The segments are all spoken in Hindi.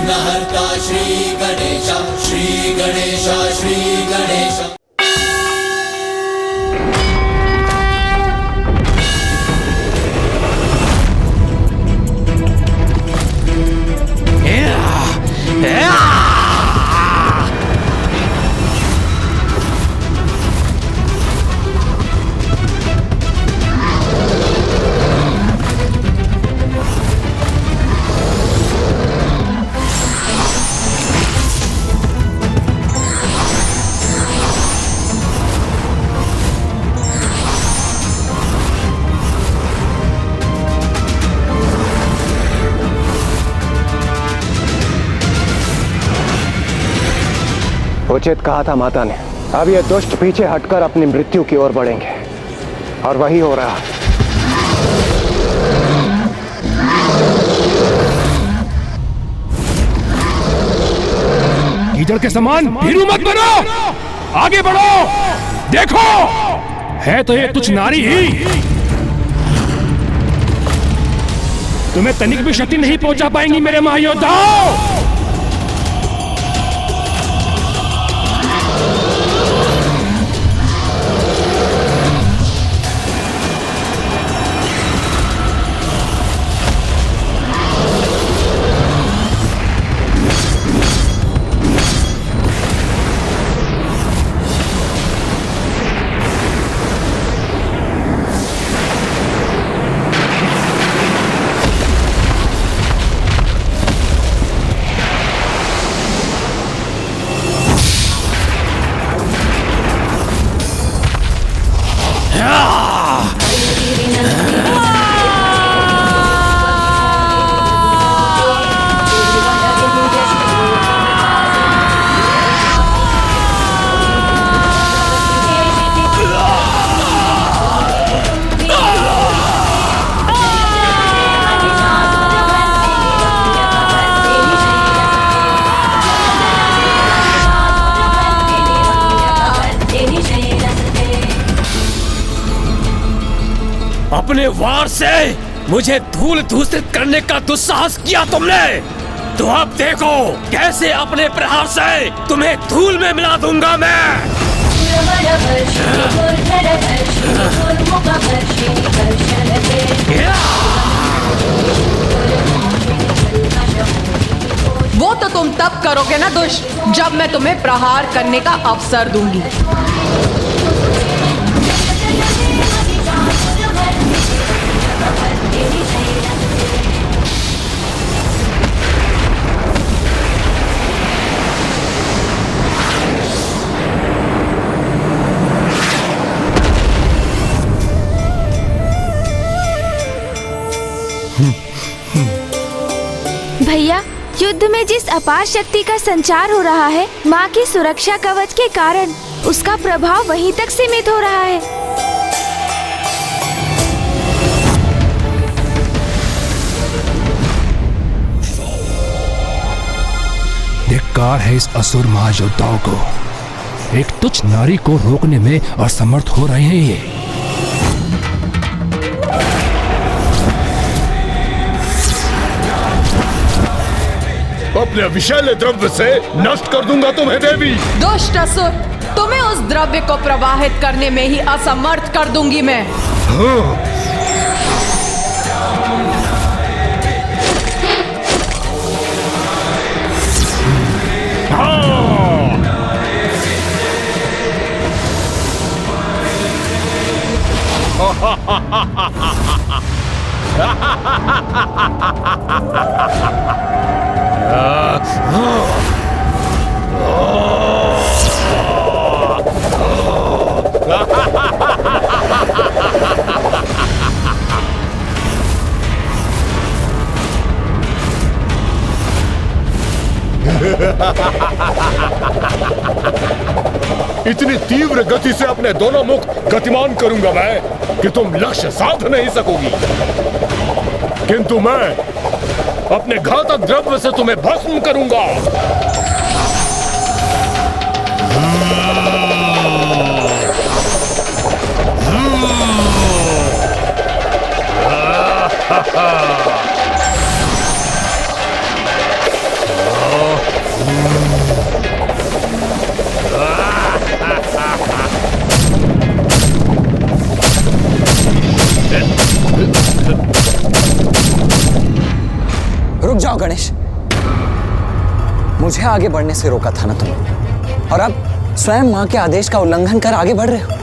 विघ्नहर्ता श्री गणेश, श्री गणेश, श्री गणेश। उचित कहा था माता ने। अब ये दुष्ट पीछे हटकर अपनी मृत्यु की ओर बढ़ेंगे और वही हो रहा। कीचड़ के समान भीरू मत बनो, आगे बढ़ो। देखो, है तो ये तुच्छ नारी ही। तुम्हें तनिक भी शक्ति नहीं पहुंचा पाएंगी मेरे महायोद्धाओं। अपने वार से मुझे धूल धूसरित करने का दुस्साहस किया तुमने, तो अब देखो कैसे अपने प्रहार से तुम्हें धूल में मिला दूंगा मैं। वो तो तुम तब करोगे ना दुष्ट, जब मैं तुम्हें प्रहार करने का अवसर दूंगी। भैया, युद्ध में जिस अपार शक्ति का संचार हो रहा है, माँ की सुरक्षा कवच के कारण उसका प्रभाव वहीं तक सीमित हो रहा है। धिक्कार है इस असुर महायोद्धाओं को, एक तुच्छ नारी को रोकने में असमर्थ हो रहे हैं ये। अपने विषैले द्रव्य से नष्ट कर दूंगा तुम्हें देवी। दुष्ट असुर, तुम्हें उस द्रव्य को प्रवाहित करने में ही असमर्थ कर दूंगी मैं। हाँ। इतनी तीव्र गति से अपने दोनों मुख गतिमान करूंगा मैं कि तुम लक्ष्य साध नहीं सकोगी, किंतु मैं अपने घातक द्रव्य से तुम्हें भस्म करूंगा। मुझे आगे बढ़ने से रोका था ना तुमने, और अब स्वयं माँ के आदेश का उल्लंघन कर आगे बढ़ रहे हो।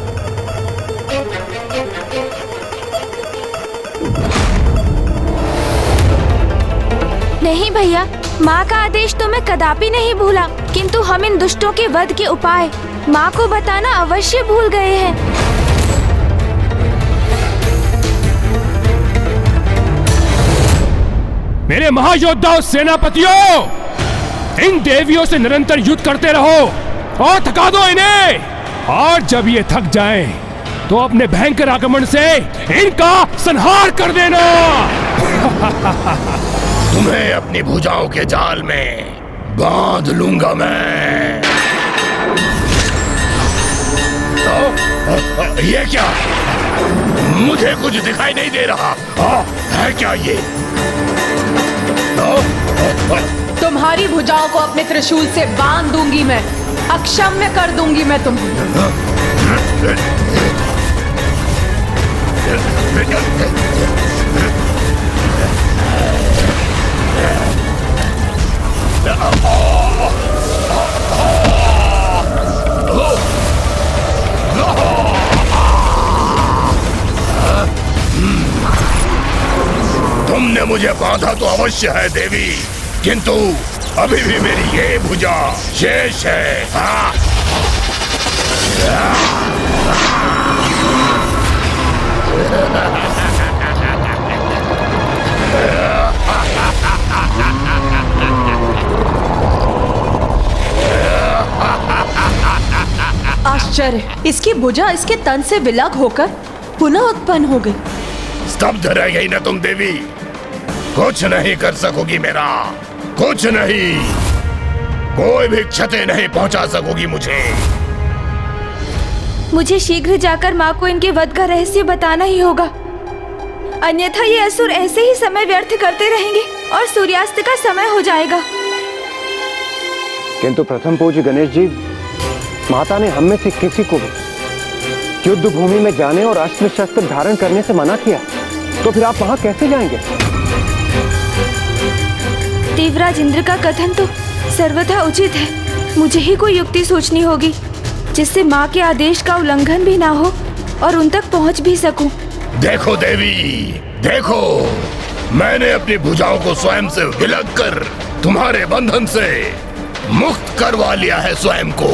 नहीं भैया, माँ का आदेश तो मैं कदापि नहीं भूला, किंतु हम इन दुष्टों के वध के उपाय माँ को बताना अवश्य भूल गए हैं। मेरे महायोद्धाओं सेनापतियों, इन देवियों से निरंतर युद्ध करते रहो और थका दो इन्हें, और जब ये थक जाएं, तो अपने भयंकर आक्रमण से इनका संहार कर देना। तुम्हें अपनी भुजाओं के जाल में बांध लूंगा मैं। ये क्या? मुझे कुछ दिखाई नहीं दे रहा। है क्या ये? तुम्हारी भुजाओं को अपने त्रिशूल से बांध दूंगी मैं, अक्षम्य कर दूंगी मैं तुम्हें। तुमने मुझे बांधा तो अवश्य है देवी, किंतु अभी भी मेरी ये भुजा शेष है। आश्चर्य, इसकी भुजा इसके तन से विलग होकर पुनः उत्पन्न हो गई। स्तब्ध रह गई ना तुम देवी? कुछ नहीं कर सकोगी मेरा, कुछ नहीं, कोई भी क्षति नहीं पहुंचा सकोगी मुझे। मुझे शीघ्र जाकर माँ को इनके वध का रहस्य बताना ही होगा, अन्यथा ये असुर ऐसे ही समय व्यर्थ करते रहेंगे और सूर्यास्त का समय हो जाएगा। किंतु प्रथम पूज्य गणेश जी, माता ने हम में से किसी को भी युद्ध भूमि में जाने और अस्त्र शस्त्र धारण करने से मना किया, तो फिर आप वहां कैसे जाएंगे? देवराज इंद्र का कथन तो सर्वथा उचित है। मुझे ही कोई युक्ति सोचनी होगी जिससे माँ के आदेश का उल्लंघन भी ना हो और उन तक पहुँच भी सकूं। देखो देवी, देखो, मैंने अपनी भुजाओं को स्वयं से विलग कर तुम्हारे बंधन से मुक्त करवा लिया है स्वयं को।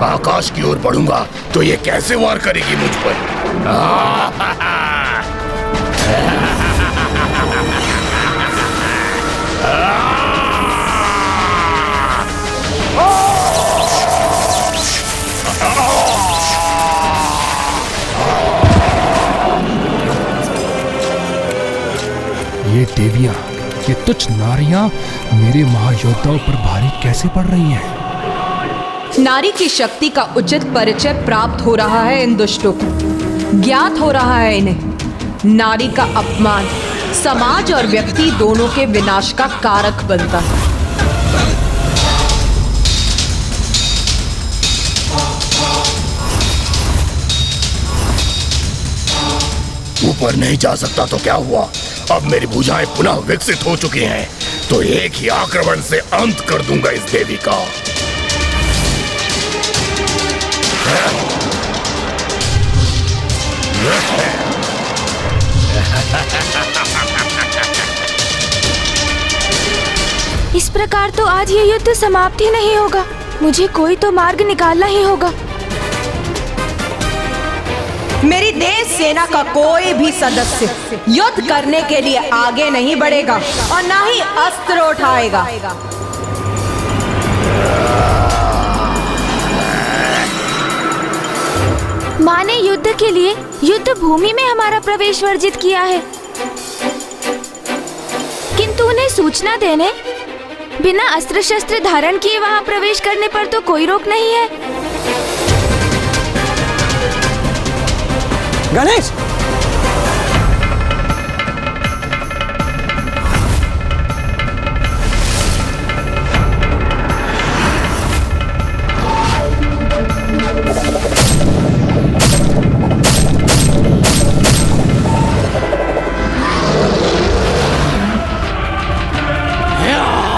आकाश की ओर बढ़ूंगा तो ये कैसे वार करेगी मुझ पर? ये देवियां, ये तुच्छ नारियां मेरे महायोद्धाओं पर भारी कैसे पड़ रही हैं? नारी की शक्ति का उचित परिचय प्राप्त हो रहा है इन दुष्टों को, ज्ञात हो रहा है इन्हें। नारी का अपमान समाज और व्यक्ति दोनों के विनाश का कारक बनता है। ऊपर नहीं जा सकता तो क्या हुआ? अब मेरी भुजाएं पुनः विकसित हो चुकी हैं, तो एक ही आक्रमण से अंत कर दूंगा इस देवी का। इस प्रकार तो आज ये युद्ध समाप्त ही नहीं होगा। मुझे कोई तो मार्ग निकालना ही होगा। मेरी देश सेना का कोई भी सदस्य युद्ध करने के लिए आगे नहीं बढ़ेगा और ना ही अस्त्र उठाएगा। माँ ने युद्ध के लिए युद्ध भूमि में हमारा प्रवेश वर्जित किया है, किंतु उन्हें सूचना देने, बिना अस्त्र शस्त्र धारण किए वहाँ प्रवेश करने पर तो कोई रोक नहीं है। गणेश, या!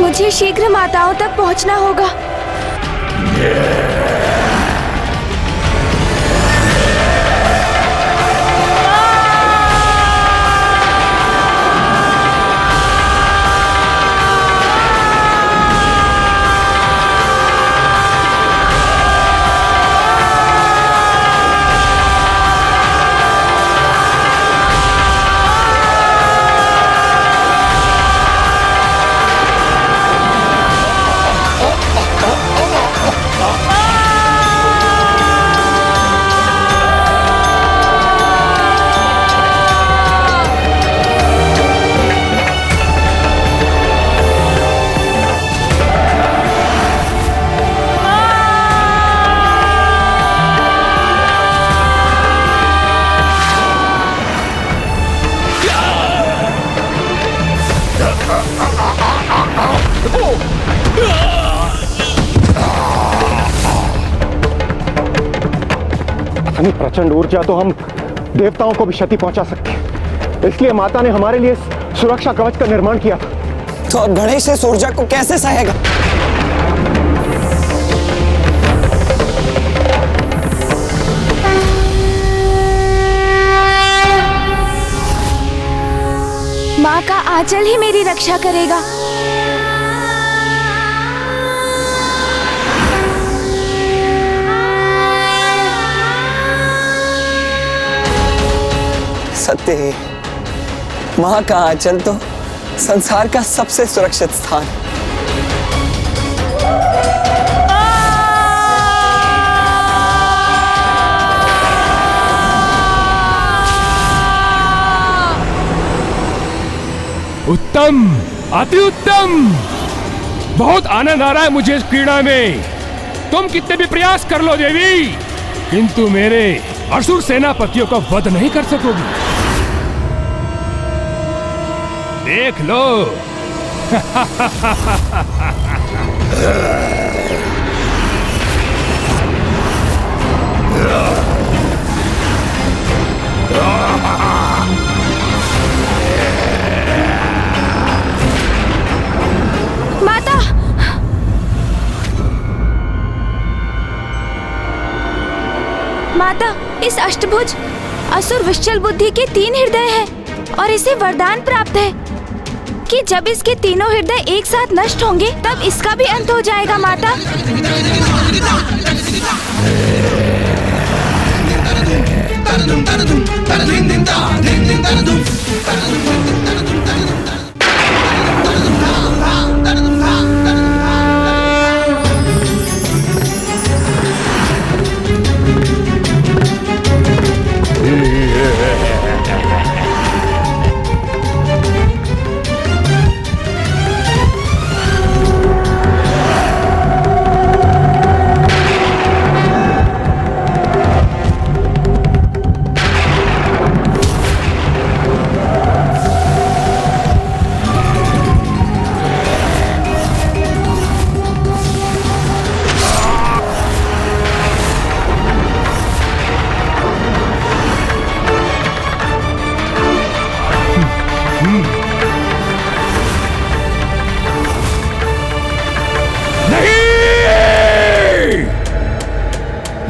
मुझे शीघ्र माताओं तक पहुंचना होगा। इतनी प्रचंड ऊर्जा तो हम देवताओं को भी क्षति पहुंचा सकते हैं। इसलिए माता ने हमारे लिए इस सुरक्षा कवच का निर्माण किया था। तो अब गणेश इस ऊर्जा को कैसे सहेगा? माँ का आंचल ही मेरी रक्षा करेगा। सत्य है, माँ का आंचल तो संसार का सबसे सुरक्षित स्थान है। उत्तम, अति उत्तम। बहुत आनंद आ रहा है मुझे इस क्रीड़ा में। तुम कितने भी प्रयास कर लो देवी, किंतु मेरे असुर सेनापतियों का वध नहीं कर सकोगी। देख लो। माता, माता, इस अष्टभुज असुर विश्चल बुद्धि के 3 हृदय हैं और इसे वरदान प्राप्त है कि जब इसके तीनों हृदय एक साथ नष्ट होंगे तब इसका भी अंत हो जाएगा। माता,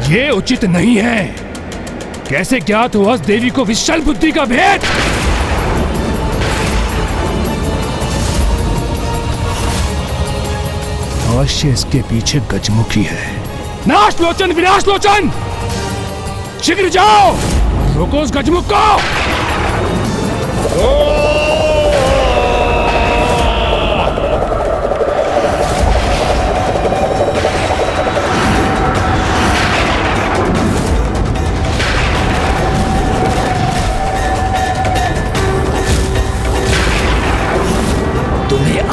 ये उचित नहीं है। कैसे ज्ञात हुआ देवी को विशाल बुद्धि का भेद? अवश्य इसके पीछे गजमुखी है। नाश लोचन, विनाश लोचन, शीघ्र जाओ, रोको उस गजमुख को।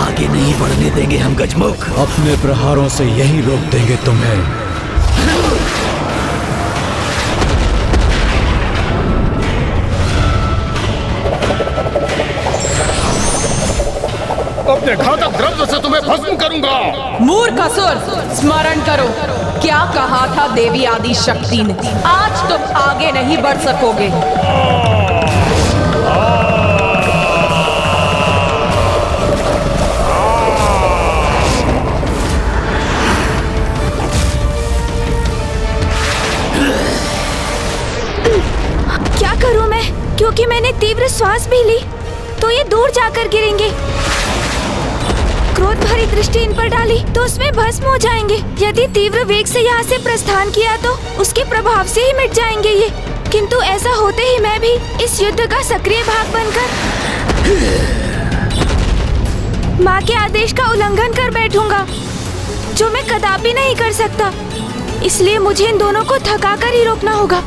आगे नहीं बढ़ने देंगे हम गजमुख। अपने प्रहारों से यही रोक देंगे तुम्हें। अपने घातक द्रव्य से तुम्हें भस्म करूंगा। मूर्ख असुर, स्मरण करो क्या कहा था देवी आदि शक्ति ने। आज तुम आगे नहीं बढ़ सकोगे। तीव्र श्वास भी ली तो ये दूर जाकर गिरेंगे। क्रोध भरी दृष्टि इन पर डाली तो उसमें भस्म हो जाएंगे। यदि तीव्र वेग से यहाँ से प्रस्थान किया तो उसके प्रभाव से ही मिट जाएंगे ये। किंतु ऐसा होते ही मैं भी इस युद्ध का सक्रिय भाग बनकर माँ के आदेश का उल्लंघन कर बैठूंगा, जो मैं कदापि नहीं कर सकता। इसलिए मुझे इन दोनों को थकाकर ही रोकना होगा।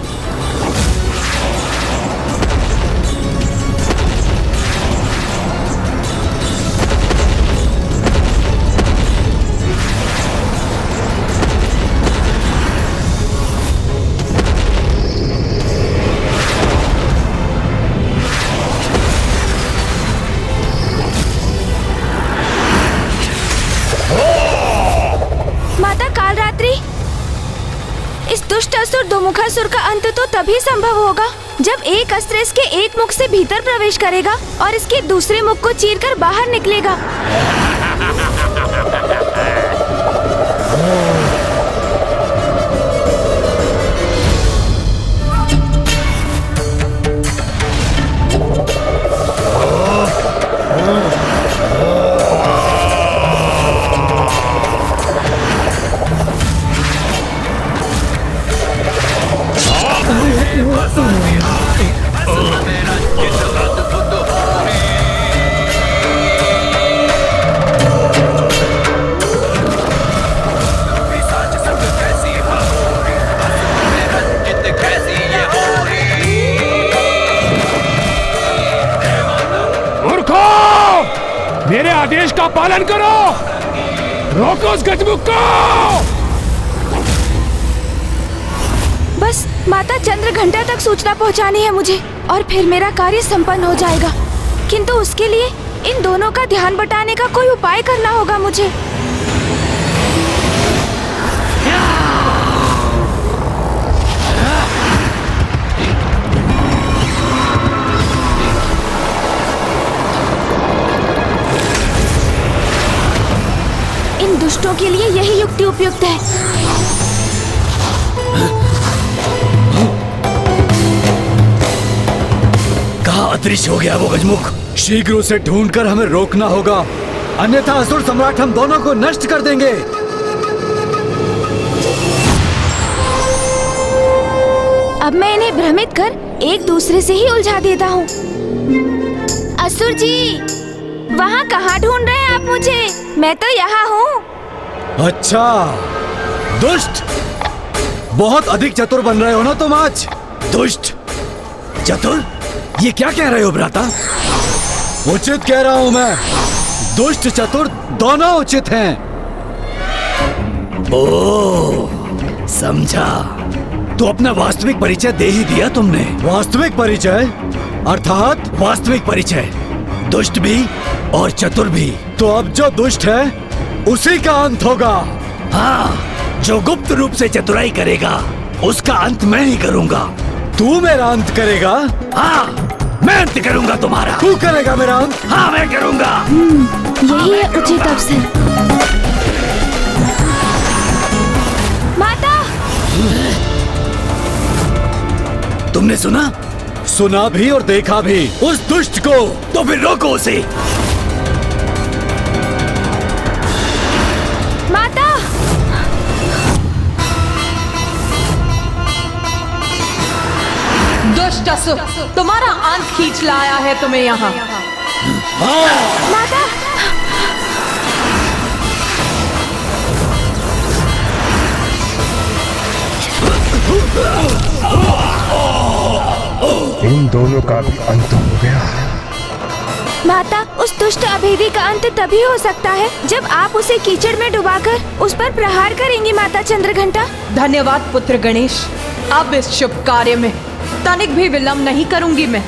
इस दुष्ट असुर दुमुखासुर का अंत तो तभी संभव होगा जब एक अस्त्र इसके एक मुख से भीतर प्रवेश करेगा और इसके दूसरे मुख को चीरकर बाहर निकलेगा। मेरे आदेश का पालन करो, रोको उस गजमुख को। बस माता चंद्रघंटा तक सूचना पहुंचानी है मुझे और फिर मेरा कार्य संपन्न हो जाएगा। किंतु उसके लिए इन दोनों का ध्यान बटाने का कोई उपाय करना होगा मुझे। इन दुष्टों के लिए यही युक्ति उपयुक्त है। कहाँ अदृश्य हो गया वो गजमुख? शीघ्र उसे ढूंढकर हमें रोकना होगा, अन्यथा असुर सम्राट हम दोनों को नष्ट कर देंगे। अब मैं इन्हें भ्रमित कर एक दूसरे से ही उलझा देता हूँ। असुर जी, वहाँ कहाँ ढूंढ रहे हैं आप मुझे? मैं तो यहाँ हूँ। अच्छा, दुष्ट, बहुत अधिक चतुर बन रहे हो ना तुम आज। दुष्ट चतुर, ये क्या कह रहे हो भ्राता? उचित कह रहा हूँ मैं। दुष्ट चतुर दोनों उचित हैं। ओह, समझा। तो अपना वास्तविक परिचय दे ही दिया तुमने। वास्तविक परिचय अर्थात? वास्तविक परिचय, दुष्ट भी और चतुर भी। तो अब जो दुष्ट है उसी का अंत होगा। हाँ, जो गुप्त रूप से चतुराई करेगा उसका अंत मैं ही करूँगा। तू मेरा अंत करेगा? हाँ, मैं अंत करूँगा तुम्हारा। तू करेगा मेरा अंत? हाँ, मैं करूँगा। यही है उचित अवसर। माता! तुमने सुना? सुना भी और देखा भी। उस दुष्ट को तो फिर रोको उसे। माता! दुष्ट असुर, तुम्हारा अंत खींच लाया है तुम्हें यहाँ। माता! इन दोनों का भी अंत हो गया। माता, उस दुष्ट अभेदी का अंत तभी हो सकता है जब आप उसे कीचड़ में डुबाकर उस पर प्रहार करेंगी माता चंद्रघंटा। धन्यवाद पुत्र गणेश। अब इस शुभ कार्य में तनिक भी विलंब नहीं करूंगी मैं।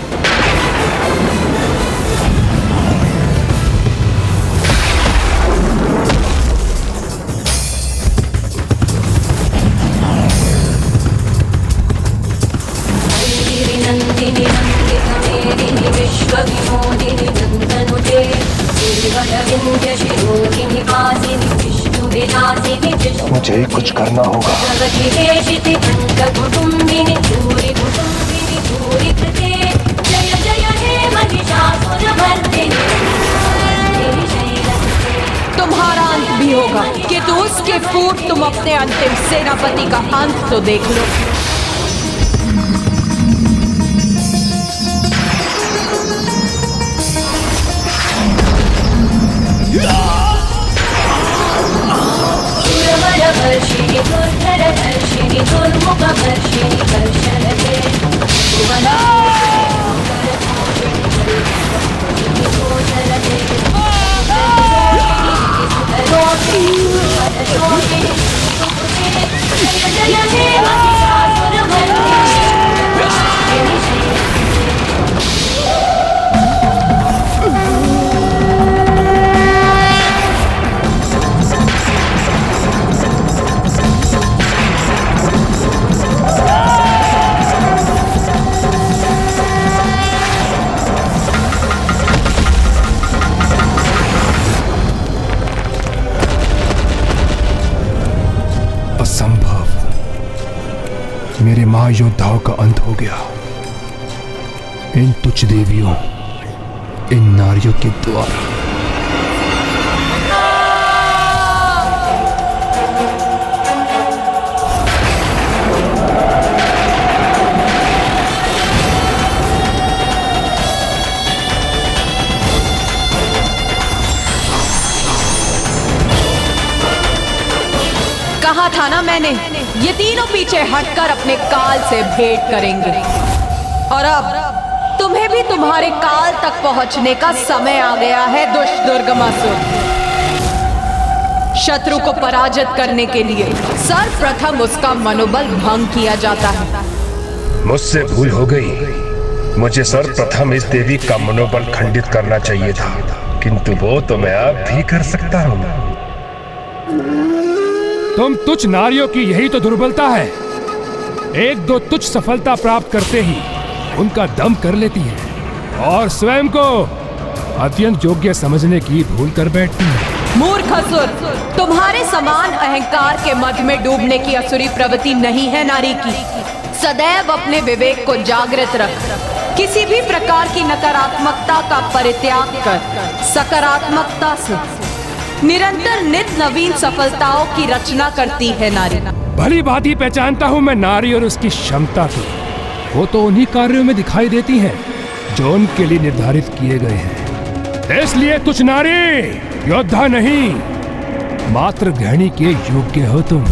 मुझे कुछ करना होगा। जय जय हे तुम्हारा अंत भी होगा, कि तो उसके पूर्व तुम अपने अंतिम सेनापति का अंत तो देख लो। वर्षिणी दुर्धर दर्शिनी दुर्मुख वर्षिणी दर्शनते मेरे महायोद्धाओं का अंत हो गया। इन तुच्छ देवियों, इन नारियों के द्वारा। कहा था ना मैंने, ये तीनों पीछे हटकर अपने काल से भेंट करेंगे। और अब तुम्हें भी तुम्हारे काल तक पहुंचने का समय आ गया है दुष्ट दुर्गमासुर। शत्रु को पराजित करने के लिए सर्वप्रथम उसका मनोबल भंग किया जाता है। मुझसे भूल हो गई। मुझे सर्वप्रथम इस देवी का मनोबल खंडित करना चाहिए था, किंतु वो तो मैं अब भी कर सकता हूँ। तुम तुच्छ नारियों की यही तो दुर्बलता है। एक दो तुच्छ सफलता प्राप्त करते ही उनका दम कर लेती है और स्वयं को अत्यंत योग्य समझने की भूल कर बैठती है। मूर्ख असुर, तुम्हारे समान अहंकार के मद में डूबने की असुरी प्रवृत्ति नहीं है नारी की। सदैव अपने विवेक को जागृत रख, किसी भी प्रकार की नकारात्मकता का परित्याग कर सकारात्मकता से निरंतर नित नवीन सफलताओं की रचना करती है नारी। भली भांति पहचानता हूँ मैं नारी और उसकी क्षमता को। वो तो उन्हीं कार्यों में दिखाई देती हैं जो उनके लिए निर्धारित किए गए हैं। इसलिए तुच्छ नारी योद्धा नहीं, मात्र गृहिणी के योग्य हो तुम।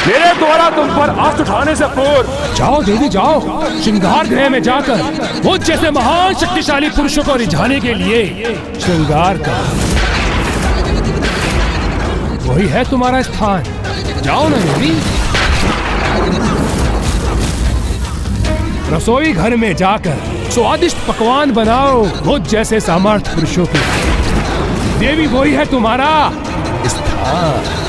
मेरे द्वारा तुम पर अस्त्र उठाने से पूर्व जाओ देवी जाओ, श्रृंगार गृह में जाकर मुझ जैसे महान शक्तिशाली पुरुषों को रिझाने के लिए श्रृंगार कर। वही है तुम्हारा स्थान, जाओ ना देवी। रसोई घर में जाकर स्वादिष्ट पकवान बनाओ मुझ जैसे सामर्थ्य पुरुषों के। देवी वही है तुम्हारा स्थान।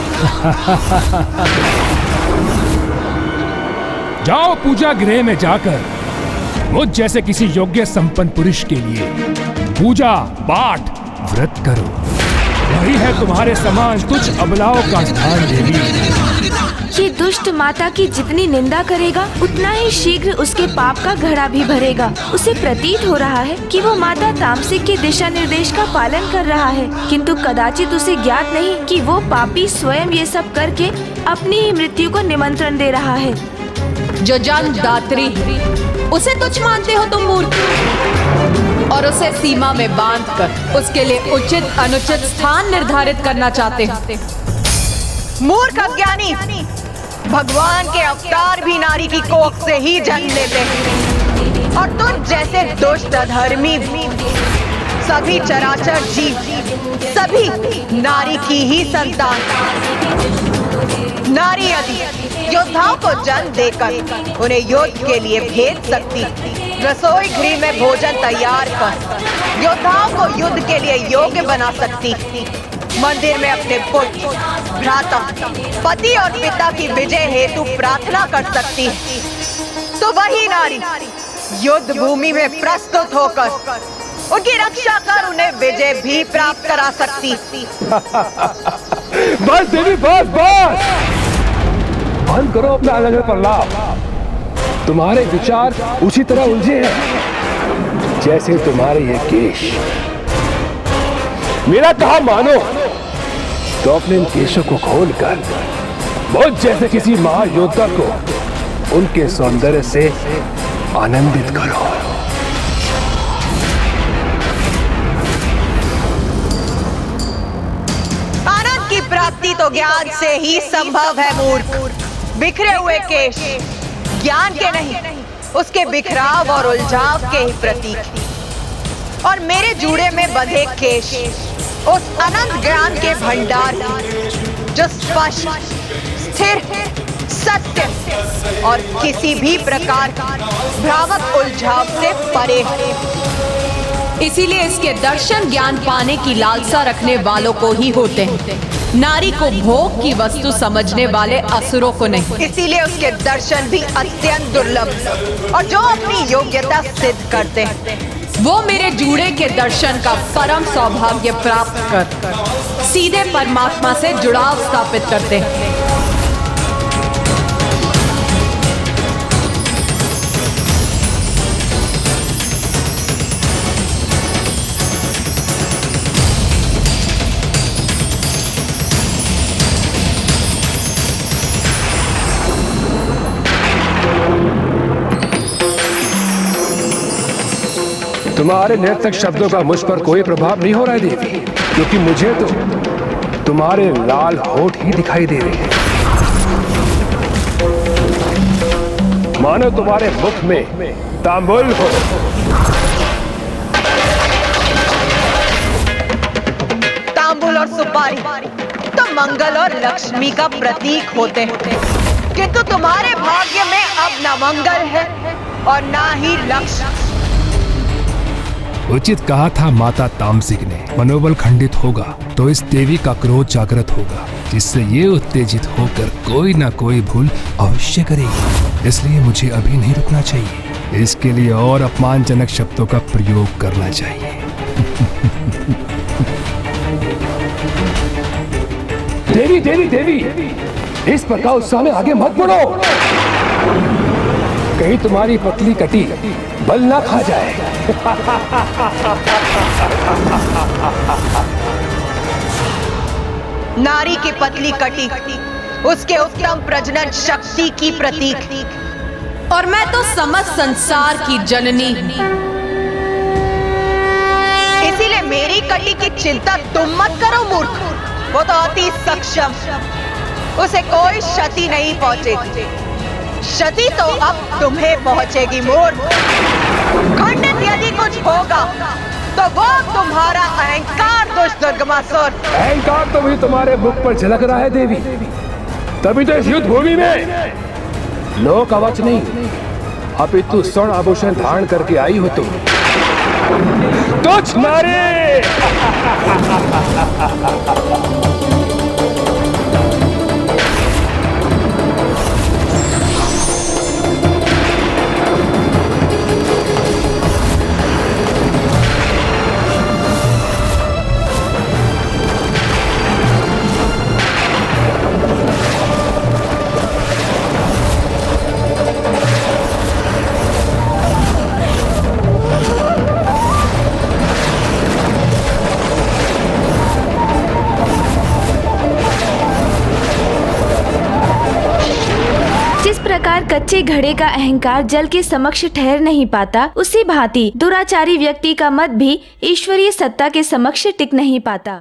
जाओ पूजा गृह में जाकर मुझ जैसे किसी योग्य संपन्न पुरुष के लिए पूजा पाठ व्रत करो। वही है तुम्हारे समान तुच्छ अबलाओं का स्थान देवी। ये दुष्ट माता की जितनी निंदा करेगा उतना ही शीघ्र उसके पाप का घड़ा भी भरेगा। उसे प्रतीत हो रहा है कि वो माता तामसिक के दिशा निर्देश का पालन कर रहा है, किंतु कदाचित उसे ज्ञात नहीं कि वो पापी स्वयं ये सब करके अपनी ही मृत्यु को निमंत्रण दे रहा है। जो जन्म दात्री उसे तुच्छ मानते हो तुम मूर्ख, और उसे सीमा में बांधकर उसके लिए उचित अनुचित स्थान निर्धारित करना चाहते हो। मूर्ख अज्ञानी, भगवान के अवतार भी नारी की कोख से ही जन्म लेते हैं, और तुझ जैसे दुष्ट अधर्मी सभी चराचर जीव सभी नारी की ही संतान। नारी यदि योद्धाओं को जन्म देकर उन्हें युद्ध के लिए भेज सकती, रसोई गृह में भोजन तैयार कर योद्धाओं को युद्ध के लिए योग्य बना सकती, मंदिर में अपने पुत्र, भ्राता, पति और पिता की विजय हेतु प्रार्थना कर सकती, तो वही नारी युद्ध भूमि में प्रस्तुत होकर उनकी रक्षा कर उन्हें विजय भी प्राप्त करा सकती। बस देवी बस बस, बंद करो अपना अलग प्रलाप। तुम्हारे विचार उसी तरह उलझे हैं जैसे तुम्हारे ये केश। मेरा कहा मानो तो अपने इन केशों को खोलकर मुझ जैसे किसी महायोद्धा को उनके सौंदर्य से आनंदित करो। आनंद की प्राप्ति तो ज्ञान से ही संभव है मूर्ख। बिखरे हुए केश ज्ञान के नहीं, उसके बिखराव और उलझाव के ही प्रतीक। और मेरे जूड़े में बंधे केश उस अनंत ज्ञान के भंडार की, जो स्पष्ट, स्थिर, सत्य और किसी भी प्रकार भ्रामक उलझाव से परे है। इसीलिए इसके दर्शन ज्ञान पाने की लालसा रखने वालों को ही होते हैं, नारी को भोग की वस्तु समझने वाले असुरों को नहीं। इसीलिए उसके दर्शन भी अत्यंत दुर्लभ, और जो अपनी योग्यता सिद्ध करते हैं वो मेरे जूड़े के दर्शन का परम सौभाग्य प्राप्त कर सीधे परमात्मा से जुड़ाव स्थापित करते हैं। तुम्हारे निरर्थक शब्दों का मुझ पर कोई प्रभाव नहीं हो रहा है देवी, क्योंकि मुझे तो तुम्हारे लाल होठ ही दिखाई दे रहे हैं। मानो तुम्हारे मुख में तांबुल हो। तांबुल और सुपारी तो मंगल और लक्ष्मी का प्रतीक होते हैं, किंतु तुम्हारे भाग्य में अब न मंगल है और ना ही लक्ष्मी। उचित कहा था माता तामसिक ने, मनोबल खंडित होगा तो इस देवी का क्रोध जागृत होगा, जिससे ये उत्तेजित होकर कोई ना कोई भूल अवश्य करेगी। इसलिए मुझे अभी नहीं रुकना चाहिए, इसके लिए और अपमानजनक शब्दों का प्रयोग करना चाहिए। देवी देवी देवी, इस प्रकार उत्साह में आगे मत बढ़ो, कहीं तुम्हारी पतली कटी बल ना खा जाए। नारी की पतली कटी उसके उत्तम प्रजनन शक्ति की प्रतीक, और मैं तो समस्त संसार की जननी। इसीलिए मेरी कटी की चिंता तुम मत करो मूर्ख, वो तो अति सक्षम, उसे कोई क्षति नहीं पहुंचेगी। क्षति तो अब तुम्हें पहुंचेगी मूर्ख। खंडित यदि कुछ होगा तो वो तुम्हारा अहंकार दुष्दुर्गमासुर। अहंकार तो भी तुम्हारे मुख पर झलक रहा है देवी, तभी तो इस युद्ध भूमि में लोक कवच नहीं अपितु स्वर्ण आभूषण धारण करके आई हो तुम। तुझ नारी कच्चे घड़े का अहंकार जल के समक्ष ठहर नहीं पाता, उसी भांति दुराचारी व्यक्ति का मत भी ईश्वरीय सत्ता के समक्ष टिक नहीं पाता।